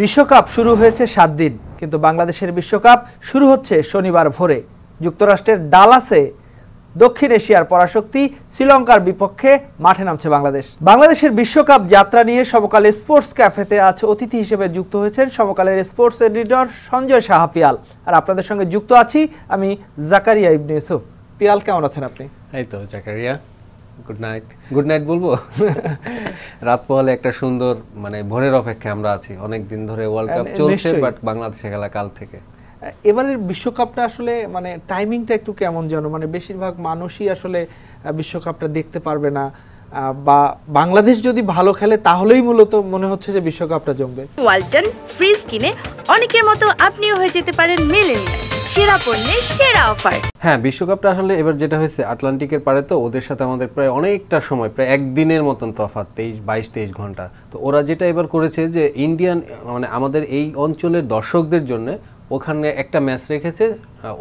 বিশ্বকাপ শুরু হয়েছে 7 দিন, কিন্তু বাংলাদেশের বিশ্বকাপ শুরু হচ্ছে শনিবার ভোরে। যুক্তরাষ্ট্রের ডালাসে দক্ষিণ এশিয়ার পরাশক্তি শ্রীলঙ্কার বিপক্ষে মাঠে নামছে বাংলাদেশ। বাংলাদেশের বিশ্বকাপ যাত্রা নিয়ে সমকালে স্পোর্টস ক্যাফেতে আজ অতিথি হিসেবে যুক্ত হয়েছেন সমকালের স্পোর্টস এডিটর সঞ্জয় সাহা পিয়াল। আর আপনাদের সঙ্গে যুক্ত আছি আমি জাকারিয়া ইবনে ইউসুফ। পিয়াল, কেমন আছেন আপনি? এই তো জাকারিয়া, গুড নাইট বলবো। রাত পোহালে একটা সুন্দর ভোরের অপেক্ষা আমরা আছি। অনেক দিন ধরে ওয়ার্ল্ড কাপ চলছে, বাট বাংলাদেশে খেলা কাল থেকে। এবারের বিশ্বকাপটা আসলে টাইমিংটা একটু কেমন যেন, বেশিরভাগ মানুষই আসলে বিশ্বকাপটা দেখতে পারবে না, বা বাংলাদেশ যদি ভালো খেলে তাহলেই মূলত মনে হচ্ছে যে বিশ্বকাপটা জমবে। ওয়ালটন ফ্রিজ কিনে অনেকের মতো আপনিও হয়ে যেতে পারেন মিলেনিয়াল, সেরা পণ্যের সেরা অফার। হ্যাঁ, বিশ্বকাপটা আসলে এবার যেটা হয়েছে আটলান্টিকের পারে, তো ওদের সাথে আমাদের প্রায় অনেকটা সময়, প্রায় একদিনের মতন তফাৎ, 22-23 ঘন্টা। তো ওরা যেটা এবার করেছে যে ইন্ডিয়ান আমাদের এই অঞ্চলের দর্শকদের জন্য ওখানে একটা ম্যাচ রেখেছে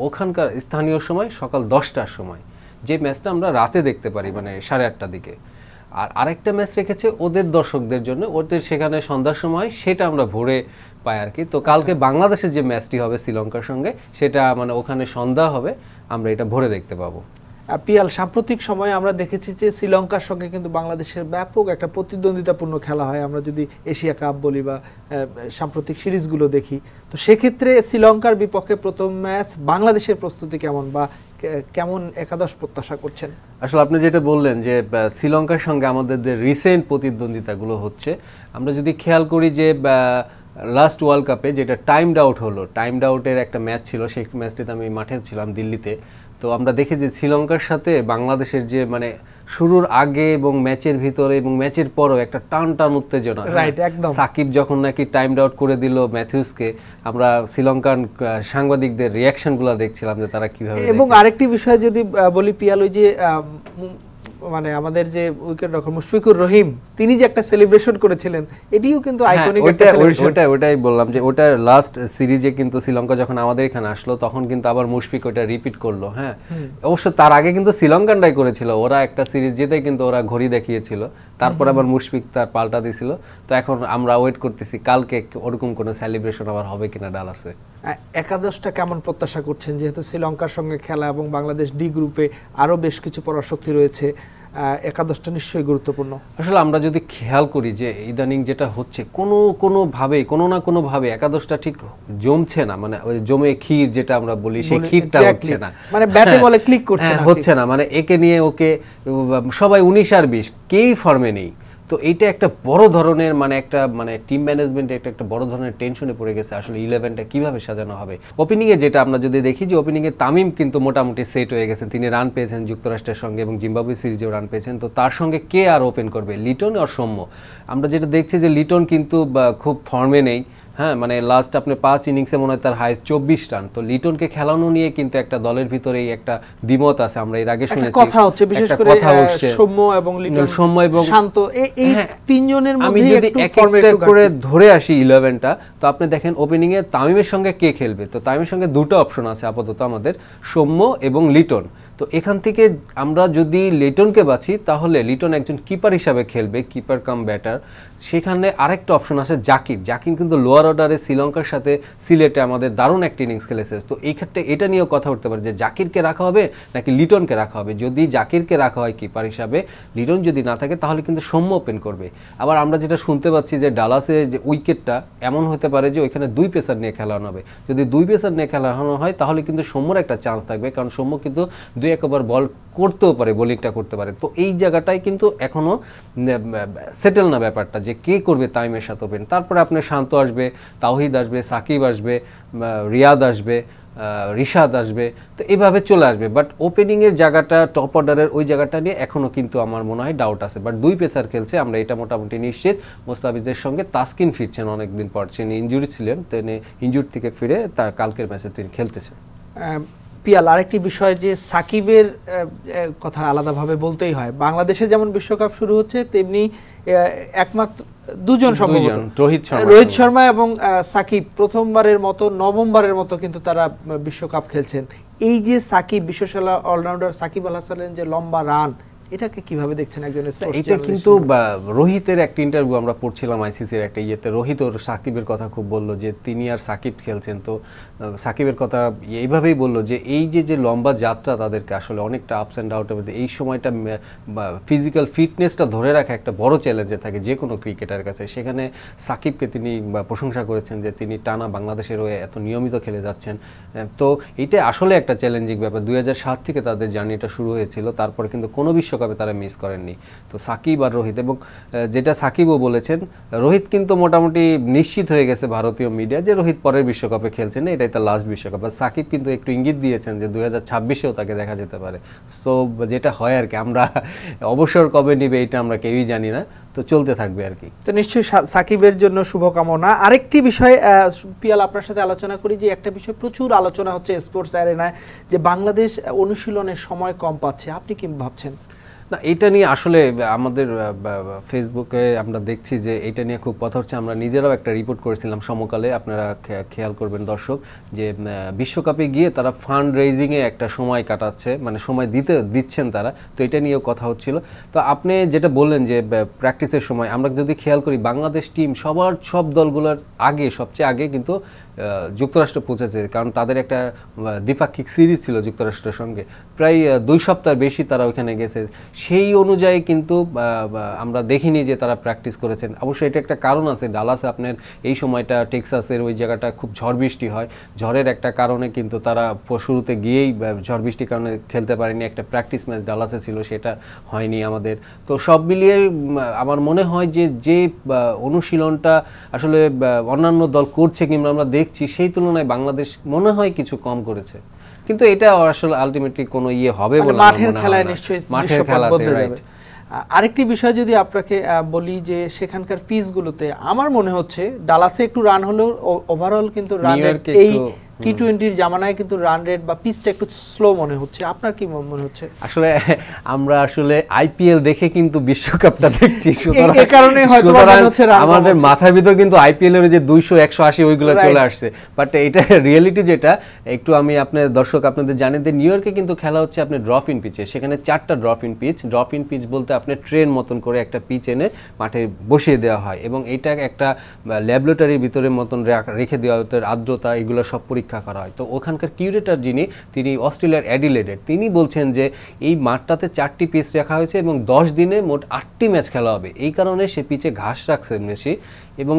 ওখানকার স্থানীয় সময় সকাল 10টার সময়, যে ম্যাচটা আমরা রাতে দেখতে পারি 8:30টার দিকে। আর আরেকটা ম্যাচ রেখেছে ওদের দর্শকদের জন্য, ওদের সেখানে সন্ধ্যার সময়, সেটা আমরা ভোরে পাই আর কি। তো কালকে বাংলাদেশের যে ম্যাচটি হবে শ্রীলঙ্কার সঙ্গে, সেটা ওখানে সন্ধ্যা হবে, আমরা এটা ভোরে দেখতে পাবো। পিয়াল, সাম্প্রতিক সময়ে আমরা দেখেছি যে শ্রীলঙ্কার সঙ্গে কিন্তু বাংলাদেশের ব্যাপক একটা প্রতিদ্বন্দ্বিতাপূর্ণ খেলা হয়। আমরা যদি এশিয়া কাপ বলি বা সাম্প্রতিক সিরিজগুলো দেখি, তো সেক্ষেত্রে শ্রীলঙ্কার বিপক্ষে প্রথম ম্যাচ বাংলাদেশের প্রস্তুতি কেমন, বা কেমন একাদশ প্রত্যাশা করছেন? আসলে আপনি যেটা বললেন যে শ্রীলঙ্কার সঙ্গে আমাদের যে রিসেন্ট প্রতিদ্বন্দ্বিতাগুলো হচ্ছে, আমরা যদি খেয়াল করি যে লাস্ট ওয়ার্ল্ড কাপে যেটা টাইমড আউট হলো, টাইমড আউটের একটা ম্যাচ ছিল, সেই ম্যাচটিতে আমি মাঠে ছিলাম দিল্লিতে। তো আমরা দেখি যে শ্রীলঙ্কার সাথে বাংলাদেশের যে শুরুর আগে এবং ম্যাচের ভিতরে এবং ম্যাচের পরও একটা টান উত্তেজনা। সাকিব যখন নাকি টাইমড আউট করে দিল ম্যাথিউসকে, আমরা শ্রীলঙ্কান সাংবাদিকদের রিয়াকশনগুলো দেখছিলাম যে তারা কিভাবে। এবং আরেকটি বিষয় যদি বলি পিয়াল, ওই যে আমাদের যে উইকেট রক্ষক মুশফিকুর রহিম, তিনি যে একটা সেলিব্রেশন করেছিলেন, এটিও কিন্তু আইকনিক একটা সেলিব্রেশন। ওটাই বললাম যে ওটা লাস্ট সিরিজে কিন্তু শ্রীলঙ্কা যখন আমাদের এখানে আসলো, তখন কিন্তু আবার মুশফিক ওটা রিপিট করলো। হ্যাঁ, অবশ্য তার আগে কিন্তু শ্রীলঙ্কানরাই করেছিল, ওরা একটা সিরিজ জিতে কিন্তু ওরা ঘড়ি দেখিয়েছিল, তারপর আবার মুশফিক তার পাল্টা দিছিল। তো এখন আমরা ওয়েট করতেছি কালকে ওরকম কোনো সেলিব্রেশন আবার হবে কিনা ডালাসে। একাদশটা কেমন প্রত্যাশা করছেন, যেহেতু শ্রীলঙ্কার সঙ্গে খেলা এবং বাংলাদেশ ডি গ্রুপে আরো বেশ কিছু পরাশক্তি রয়েছে, একাদশটা নিশ্চয়ই গুরুত্বপূর্ণ। আসলে আমরা যদি খেয়াল করি যে ইদানিং যেটা হচ্ছে, কোনো না কোনো ভাবে একাদশটা ঠিক জমছে না, জমে ক্ষীর যেটা আমরা বলি, সেই ক্ষীরটা হচ্ছে না, ব্যাটে বলে ক্লিক হচ্ছে না, একে নিয়ে ওকে সবাই 19 আর 20, কেই ফর্মে নেই। তো এইটা একটা বড় ধরনের একটা টিম ম্যানেজমেন্টে একটা বড় ধরনের টেনশনে পড়ে গেছে, আসলে 11টা কিভাবে সাজানো হবে। ওপেনিংয়ে যেটা আমরা যদি দেখি যে ওপেনিংয়ে তামিম কিন্তু মোটামুটি সেট হয়ে গেছেন, তিনি রান পেয়েছেন যুক্তরাষ্ট্রের সঙ্গে এবং জিম্বাবুয়ে সিরিজেও রান পেয়েছেন। তো তার সঙ্গে কে আর ওপেন করবে, লিটন আর সৌম্য? আমরা যেটা দেখছি যে লিটন কিন্তু খুব ফর্মে নেই। হ্যাঁ, লাস্ট আপনি 5 ইনিংসে মনে হয় তার হাইস্ট 24 রান। তো লিটনকে খেলানো নিয়ে কিন্তু একটা দলের ভিতরেই একটা দ্বিমত আছে, আমরা এর আগে শুনেছি। কথা হচ্ছে বিশেষ করে সৌম্য এবং লিটন, সৌম্য এবং শান্ত, এই তিনজনের মধ্যে আমি যদি একটা করে ধরে আসি 11টা, তো আপনি দেখেন ওপেনিং এ তামিমের সঙ্গে কে খেলবে। তো তামিমের সঙ্গে দুটো অপশন আছে আপাতত আমাদের, সৌম্য এবং লিটন। তো এখান থেকে আমরা যদি লিটনকে বাছি, তাহলে লিটন একজন কিপার হিসাবে খেলবে, কিপার কাম ব্যাটার। সেখানে আরেকটা অপশন আছে জাকির কিন্তু লোয়ার অর্ডারে শ্রীলঙ্কার সাথে সিলেটে আমাদের দারুণ একটা ইনিংস খেলেছে। তো এই ক্ষেত্রে এটা নিয়েও কথা উঠতে পারে যে জাকিরকে রাখা হবে নাকি লিটনকে রাখা হবে। যদি জাকিরকে রাখা হয় কিপার হিসাবে, লিটন যদি না থাকে, তাহলে কিন্তু সৌম্য ওপেন করবে। আবার আমরা যেটা শুনতে পাচ্ছি যে ডালাসে যে উইকেটটা এমন হতে পারে যে ওইখানে 2 পেসার নিয়ে খেলানো হবে। যদি 2 পেসার নিয়ে খেলানো হয়, তাহলে কিন্তু সৌম্যর একটা চান্স থাকবে, কারণ সৌম্য কিন্তু 2-1 ওভার বল করতেও পারে, বোলিংটা করতে পারে। তো এই জায়গাটাই কিন্তু এখনো সেটেল না ব্যাপারটা, যে কে করবে তামিমের সাথে ওপেন। তারপরে আপনার শান্ত আসবে, তাওহিদ আসবে, সাকিব আসবে, রিয়াদ আসবে, রিশাদ আসবে, তো এইভাবে চলে আসবে। বাট ওপেনিংয়ের জায়গাটা, টপ অর্ডারের ওই জায়গাটা নিয়ে এখনও কিন্তু আমার মনে হয় ডাউট আছে। বাট 2 পেসার খেলছে, আমরা এটা মোটামুটি নিশ্চিত। মোস্তাফিজের সঙ্গে তাসকিন ফিরছেন অনেকদিন পর, তিনি ইনজুরি ছিলেন, তিনি ইনজুরি থেকে ফিরে তার কালকের ম্যাচে তিনি খেলতেছেন। পিয়াল, আরেকটি বিষয় যে সাকিবের কথা আলাদাভাবে বলতেই হয়। বাংলাদেশে যেমন বিশ্বকাপ শুরু হচ্ছে, তেমনি একমাত্র দুজন রোহিত শর্মা এবং সাকিব প্রথমবারের মতো, নবমবারের মতো কিন্তু তারা বিশ্বকাপ খেলছেন। এই যে সাকিব, বিশ্বসেরা অলরাউন্ডার সাকিব আল হাসানের যে লম্বা রান, এটাকে কিভাবে দেখছেন একজন sports এটা journalist কিন্তু হিসেবে? রোহিতের একটা ইন্টারভিউ আমরা পড়ছিলাম আইসিসির একটা ইয়েতে, রোহিত ওর সাকিবের কথা খুব বললো যে তিনি আর সাকিব খেলছেন, তো সাকিবের কথা এইভাবেই বললো যে এই যে লম্বা যাত্রা তাদেরকে আসলে অনেকটা আপস অ্যান্ড ডাউন, এই সময়টা ফিজিক্যাল ফিটনেসটা ধরে রাখা একটা বড় চ্যালেঞ্জে থাকে যে কোনো ক্রিকেটারের কাছে। সেখানে সাকিবকে তিনি প্রশংসা করেছেন যে তিনি টানা বাংলাদেশের হয়ে এত নিয়মিত খেলে যাচ্ছেন। তো এটা আসলে একটা চ্যালেঞ্জিং ব্যাপার। 2007 থেকে তাদের জার্নিটা শুরু হয়েছিল, তারপরে কিন্তু কোনো বিশ্বকাপে তারা মিস করেননি। তো সাকিব আর রোহিত, এবং যেটা সাকিবও বলেছেন, রোহিত কিন্তু মোটামুটি নিশ্চিত হয়ে গেছে ভারতীয় মিডিয়া যে রোহিত পরের বিশ্বকাপে খেলছেন না, এটাই তার লাস্ট বিশ্বকাপ। আর সাকিব কিন্তু একটু ইঙ্গিত দিয়েছেন যে 2026-এও তাকে দেখা যেতে পারে। সো যেটা হয় আর কি, আমরা অবসর কবে নিবে এটা আমরা কেউই জানি না, তো চলতে থাকবে আর কি। তো নিশ্চয়ই সাকিবের জন্য শুভকামনা। আরেকটি বিষয় পিয়াল আপনার সাথে আলোচনা করি, যে একটা বিষয় প্রচুর আলোচনা হচ্ছে স্পোর্টস অ্যারেনায়, যে বাংলাদেশ অনুশীলনের সময় কম পাচ্ছে। আপনি কি ভাবছেন? না, এটা নিয়ে আসলে আমাদের ফেসবুকে আমরা দেখছি যে এটা নিয়ে খুব কথা হচ্ছে। আমরা নিজেরাও একটা রিপোর্ট করেছিলাম সমকালে, আপনারা খেয়াল করবেন দর্শক, যে বিশ্বকাপে গিয়ে তারা ফান্ড রেইজিংয়ে একটা সময় কাটাচ্ছে, মানে সময় দিচ্ছেন তারা, তো এটা নিয়েও কথা হচ্ছিল। তো আপনি যেটা বললেন যে প্র্যাকটিসের সময় আমরা যদি খেয়াল করি, বাংলাদেশ টিম সব দলগুলোর আগে, সবচেয়ে আগে কিন্তু যুক্তরাষ্ট্র পৌঁছেছে, কারণ তাদের একটা দ্বিপাক্ষিক সিরিজ ছিল যুক্তরাষ্ট্রের সঙ্গে, প্রায় 2 সপ্তাহ বেশি তারা ওইখানে গেছে। সেই অনুযায়ী কিন্তু আমরা দেখিনি যে তারা প্র্যাকটিস করেছেন। অবশ্যই এটা একটা কারণ আছে, ডালাসে আপনার এই সময়টা টেক্সাসের ওই জায়গাটা খুব ঝড় বৃষ্টি হয়, ঝড়ের একটা কারণে কিন্তু তারা শুরুতে গিয়েই ঝড় বৃষ্টির কারণে খেলতে পারেনি। একটা প্র্যাকটিস ম্যাচ ডালাসে ছিল, সেটা হয়নি আমাদের। তো সব মিলিয়ে আমার মনে হয় যে অনুশীলনটা আসলে অন্যান্য দল করছে কিংবা আমরা দেখছি, সেই তুলনায় বাংলাদেশ মনে হয় কিছু কম করেছে। কিন্তু এটা আসলে আলটিমেটলি কোনো হবে বলে মাঠের খেলায় নিশ্চয়ই মাঠের খেলাতে, রাইট। আরেকটি বিষয় যদি আপনাকে বলি, যে সেখানকার পিচগুলোতে আমার মনে হচ্ছে ডালাসে একটু রান হলেও ওভারঅল কিন্তু রান রেট এই টি-20 জামানায় কিন্তু রান রেট বা পিচটা একটু স্লো মনে হচ্ছে। আপনার কি মনে হচ্ছে? আসলে আমরা আইপিএল দেখে কিন্তু বিশ্বকাপটা দেখছি, এই কারণে হয়তো মনে হচ্ছে আমাদের মাথার ভিতর কিন্তু আইপিএল এর যে 200 180 ওইগুলো চলে আসছে, বাট এটা রিয়েলিটি যেটা একটু আমি আপনাদের জানেন যে নিউ ইয়র্কে কিন্তু খেলা হচ্ছে আপনি ড্রপ ইন পিচে। সেখানে 4টা ড্রপ ইন পিচ বলতে আপনি ট্রেন মতন করে একটা পিচ এনে মাঠে বসিয়ে দেওয়া হয়, এবং এটা একটা ল্যাবরেটরির ভিতরে মতন রেখে দেওয়া হতো, আর্দ্রতা এগুলো সব পরীক্ষা করা হয়। তো ওখানকার কিউরেটর তিনি অস্ট্রেলিয়ার অ্যাডিলেডের, তিনি বলছেন যে এই মাঠটাতে 4টি পিচ রাখা হয়েছে এবং 10 দিনে মোট 8টি ম্যাচ খেলা হবে। এই কারণে সে পিচে ঘাস রাখছেন বেশি, এবং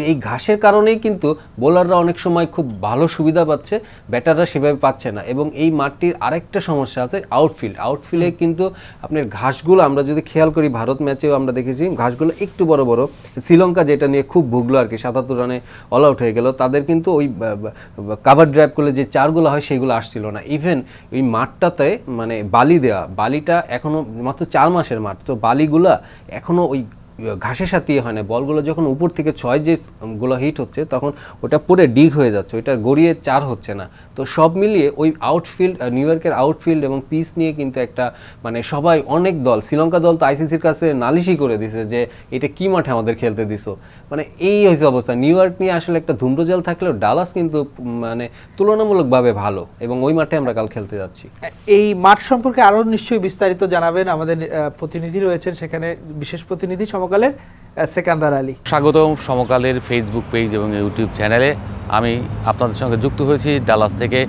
এই ঘাসের কারণেই কিন্তু বোলাররা অনেক সময় খুব ভালো সুবিধা পাচ্ছে, ব্যাটাররা সেভাবে পাচ্ছে না। এবং এই মাঠটির আরেকটা সমস্যা আছে, আউটফিল্ডে কিন্তু আপনার ঘাসগুলো আমরা যদি খেয়াল করি, ভারত ম্যাচেও আমরা দেখেছি ঘাসগুলো একটু বড় বড়। শ্রীলঙ্কা যেটা নিয়ে খুব ভুগলো আর কি, 77 রানে অল আউট হয়ে গেল, তাদের কিন্তু ওই কাভার ড্রাইভ করলে যে চারগুলো হয় সেগুলো আসছিল না। ইভেন ওই মাঠটাতে মানে বালিটা এখনো মাত্র 4 মাসের মাঠ, তো বালিগুলা এখনো ওই ঘাসের সাথে হয় না। বলগুলো যখন উপর থেকে 6 যেগুলো হিট হচ্ছে, তখন ওটা পুরো ডিগ হয়ে যাচ্ছে, ওইটা গড়িয়ে 4 হচ্ছে না। তো সব মিলিয়ে ওই আউটফিল্ড, নিউ ইয়র্কের আউটফিল্ড এবং পিচ নিয়ে কিন্তু একটা মানে সবাই, অনেক দল, শ্রীলঙ্কা দল তো আইসিসির কাছে নালিশই করে দিছে যে এটা কি মাঠে আমাদের খেলতে দিছো, মানে এই হয়েছে অবস্থা। নিউ ইয়র্ক নিয়ে আসলে একটা ধূম্রজাল থাকলেও ডালাস কিন্তু মানে তুলনামূলকভাবে ভালো, এবং ওই মাঠে আমরা কাল খেলতে যাচ্ছি। এই মাঠ সম্পর্কে আরো নিশ্চয়ই বিস্তারিত জানাবেন, আমাদের প্রতিনিধি রয়েছেন সেখানে, বিশেষ প্রতিনিধি সমকালের সেকান্দার আলী। স্বাগতম সমকালের ফেসবুক পেজ এবং ইউটিউব চ্যানেলে। আমি আপনাদের সঙ্গে যুক্ত হয়েছি ডালাস থেকে।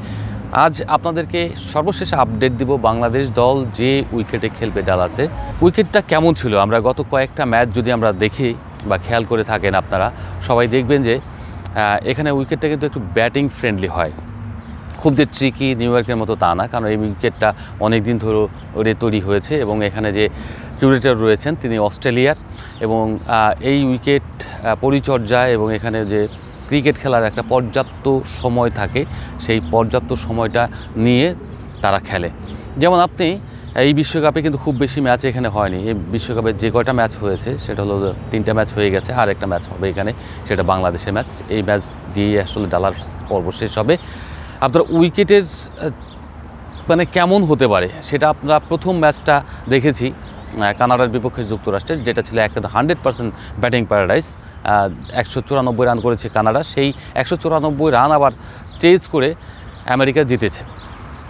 আজ আপনাদেরকে সর্বশেষ আপডেট দিব বাংলাদেশ দল যে উইকেটে খেলবে ডালাসে। উইকেটটা কেমন ছিল, আমরা গত কয়েকটা ম্যাচ যদি আমরা দেখি বা খেয়াল করে থাকেন আপনারা সবাই দেখবেন যে এখানে উইকেটটা কিন্তু একটু ব্যাটিং ফ্রেন্ডলি হয়। খুব যে ট্রিকি নিউ ইয়র্কের মতো তা না, কারণ এই উইকেটটা অনেক দিন ধরে তৈরি হয়েছে, এবং এখানে যে কিউরেটর রয়েছেন তিনি অস্ট্রেলিয়ার, এবং এই উইকেট পরিচর্যা এবং এখানে যে ক্রিকেট খেলার একটা পর্যাপ্ত সময় থাকে, সেই পর্যাপ্ত সময়টা নিয়ে তারা খেলে। যেমন আপনি এই বিশ্বকাপে কিন্তু খুব বেশি ম্যাচ এখানে হয়নি। এই বিশ্বকাপে যে কয়টা ম্যাচ হয়েছে সেটা হলো 3টা ম্যাচ হয়ে গেছে, আর একটা ম্যাচ হবে এখানে, সেটা বাংলাদেশের ম্যাচ। এই ম্যাচ দিয়ে আসলে ডালার পর্ব শেষ হবে। আপনার উইকেটের মানে কেমন হতে পারে সেটা আমরা প্রথম ম্যাচটা দেখেছি কানাডার বিপক্ষে যুক্তরাষ্ট্রের, যেটা ছিল একটা 100% ব্যাটিং প্যারাডাইস। 194 রান করেছে কানাডা, সেই 194 রান আবার চেজ করে আমেরিকা জিতেছে।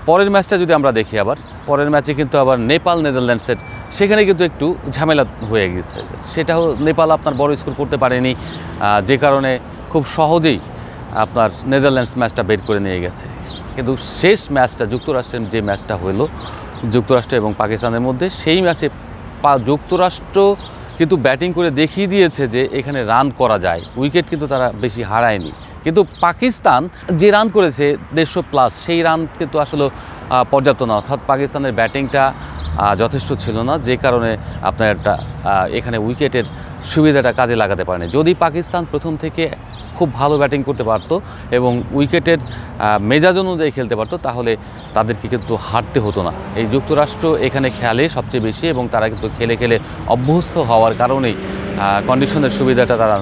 পরের ম্যাচটা যদি আমরা দেখি, আবার পরের ম্যাচে কিন্তু আবার নেপাল নেদারল্যান্ডসের, সেখানে কিন্তু একটু ঝামেলা হয়ে গেছে। সেটা নেপাল আপনার বড় স্কোর করতে পারেনি, যে কারণে খুব সহজেই আপনার নেদারল্যান্ডস ম্যাচটা বের করে নিয়ে গেছে। কিন্তু শেষ ম্যাচটা যুক্তরাষ্ট্রের যে ম্যাচটা হলো যুক্তরাষ্ট্র এবং পাকিস্তানের মধ্যে, সেই ম্যাচে যুক্তরাষ্ট্র কিন্তু ব্যাটিং করে দেখিয়ে দিয়েছে যে এখানে রান করা যায়, উইকেট কিন্তু তারা বেশি হারায়নি। কিন্তু পাকিস্তান যে রান করেছে 150+, সেই রান কিন্তু আসলে পর্যাপ্ত না, অর্থাৎ পাকিস্তানের ব্যাটিংটা যথেষ্ট ছিল না, যে কারণে আপনার একটা এখানে উইকেটের সুবিধাটা কাজে লাগাতে পারেনি। যদি পাকিস্তান প্রথম থেকে খুব ভালো ব্যাটিং করতে পারতো এবং উইকেটের মেজাজ অনুযায়ী খেলতে পারতো, তাহলে তাদেরকে কিন্তু হারতে হতো না। এই যুক্তরাষ্ট্র এখানে খেলে সবচেয়ে বেশি এবং তারা কিন্তু খেলে খেলে অভ্যস্ত হওয়ার কারণেই কন্ডিশনের সুবিধাটা তারা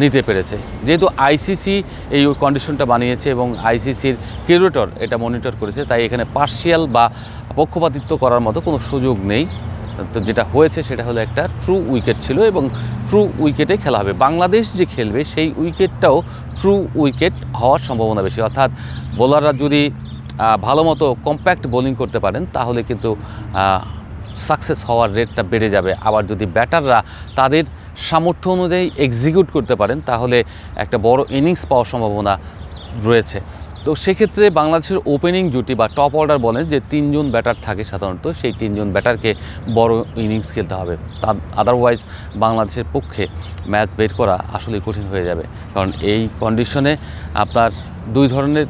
নিতে পেরেছে। যেহেতু আইসিসি এই কন্ডিশনটা বানিয়েছে এবং আইসিসির কিউরেটর এটা মনিটর করেছে, তাই এখানে পার্শিয়াল বা পক্ষপাতিত্ব করার মতো কোনো সুযোগ নেই। তো যেটা হয়েছে সেটা হলো একটা ট্রু উইকেট ছিল এবং ট্রু উইকেটে খেলা হবে। বাংলাদেশ যে খেলবে সেই উইকেটটাও ট্রু উইকেট হওয়ার সম্ভাবনা বেশি, অর্থাৎ বোলাররা যদি ভালো মতো কম্প্যাক্ট বোলিং করতে পারেন তাহলে কিন্তু সাকসেস হওয়ার রেটটা বেড়ে যাবে। আবার যদি ব্যাটাররা তাদের সামর্থ্য অনুযায়ী এক্সিকিউট করতে পারেন তাহলে একটা বড় ইনিংস পাওয়ার সম্ভাবনা রয়েছে। তো সেক্ষেত্রে বাংলাদেশের ওপেনিং জুটি বা টপ অর্ডার বলেন যে 3 জন ব্যাটার থাকে সাধারণত, সেই 3 জন ব্যাটারকে বড় ইনিংস খেলতে হবে। আদারওয়াইজ বাংলাদেশের পক্ষে ম্যাচ বের করা আসলে কঠিন হয়ে যাবে, কারণ এই কন্ডিশনে আপনার 2 ধরনের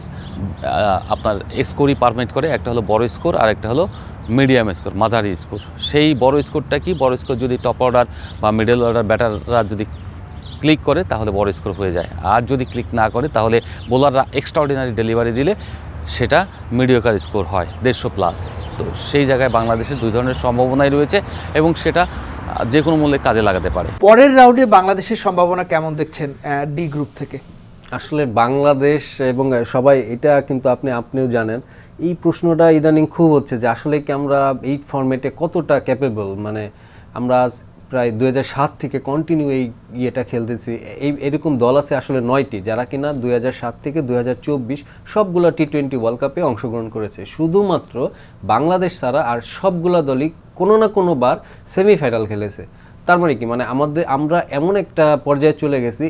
আপনার স্কোরই পারমিট করে, একটা হলো বড় স্কোর আর একটা হলো মিডিয়াম স্কোর, মাঝারি স্কোর। সেই বড় স্কোরটা কি, বড় স্কোর যদি টপ অর্ডার বা মিডল অর্ডার ব্যাটাররা যদি ক্লিক করে তাহলে বড় স্কোর হয়ে যায়, আর যদি ক্লিক না করে তাহলে বোলাররা এক্সট্রাঅর্ডিনারি ডেলিভারি দিলে সেটা মিডিওকার স্কোর হয় 150+। তো সেই জায়গায় বাংলাদেশের 2 ধরনের সম্ভাবনাই রয়েছে এবং সেটা যে কোনো মূল্যে কাজে লাগাতে পারে। পরের রাউন্ডে বাংলাদেশের সম্ভাবনা কেমন দেখছেন ডি গ্রুপ থেকে? আসলে বাংলাদেশ এবং সবাই এটা কিন্তু আপনিও জানেন, এই প্রশ্নটা ইদানিং খুব হচ্ছে যে আসলে কি আমরা এই ফরম্যাটে কতটা ক্যাপেবল। মানে আমরা প্রায় 2007 থেকে কন্টিনিউ এই ইয়েটা খেলতেছি। এরকম দল আছে আসলে 9টি যারা কিনা 2007 থেকে 2024 সবগুলা T20 ওয়ার্ল্ড কাপে অংশগ্রহণ করেছে। শুধুমাত্র বাংলাদেশ ছাড়া আর সবগুলা দলই কোনো না কোনো বার সেমিফাইনাল খেলেছে। তার মানে কি, মানে আমরা এমন একটা পর্যায়ে চলে গেছি,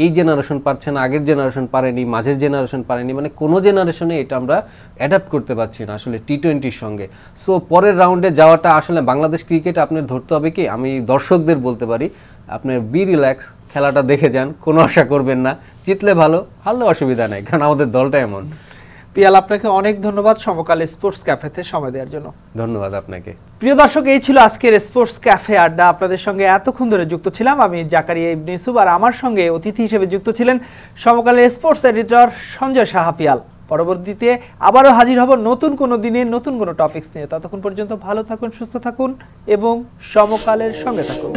এই জেনারেশন পারছে না, আগের জেনারেশন পারেনি, মাঝের জেনারেশন পারেনি, মানে কোনো জেনারেশনে এটা আমরা অ্যাডাপ্ট করতে পারছি না আসলে T20-র সঙ্গে। সো পরের রাউন্ডে যাওয়াটা আসলে বাংলাদেশ ক্রিকেট আপনার ধরতে হবে কি, আমি দর্শকদের বলতে পারি আপনার বি রিল্যাক্স, খেলাটা দেখে যান, কোনো আশা করবেন না, জিতলে ভালো, হারলে অসুবিধা নেই, কারণ আমাদের দলটা এমন। পিয়াল, আপনাকে অনেক ধন্যবাদ সমকাল স্পোর্টস ক্যাফেতে সময় দেওয়ার জন্য। ধন্যবাদ আপনাকে। প্রিয় দর্শক, এই ছিল আজকের স্পোর্টস ক্যাফে আড্ডা। আপনাদের সঙ্গে এতক্ষণ ধরে যুক্ত ছিলাম আমি জাকারিয়া ইবনে ইউসুফ, আর আমার সঙ্গে অতিথি হিসেবে যুক্ত ছিলেন সমকালের স্পোর্টস এডিটর সঞ্জয় সাহা পিয়াল। পরবর্তীতে আবারও হাজির হব নতুন কোনো দিনে নতুন কোনো টপিকস নিয়ে। ততক্ষণ পর্যন্ত ভালো থাকুন, সুস্থ থাকুন এবং সমকালের সঙ্গে থাকুন।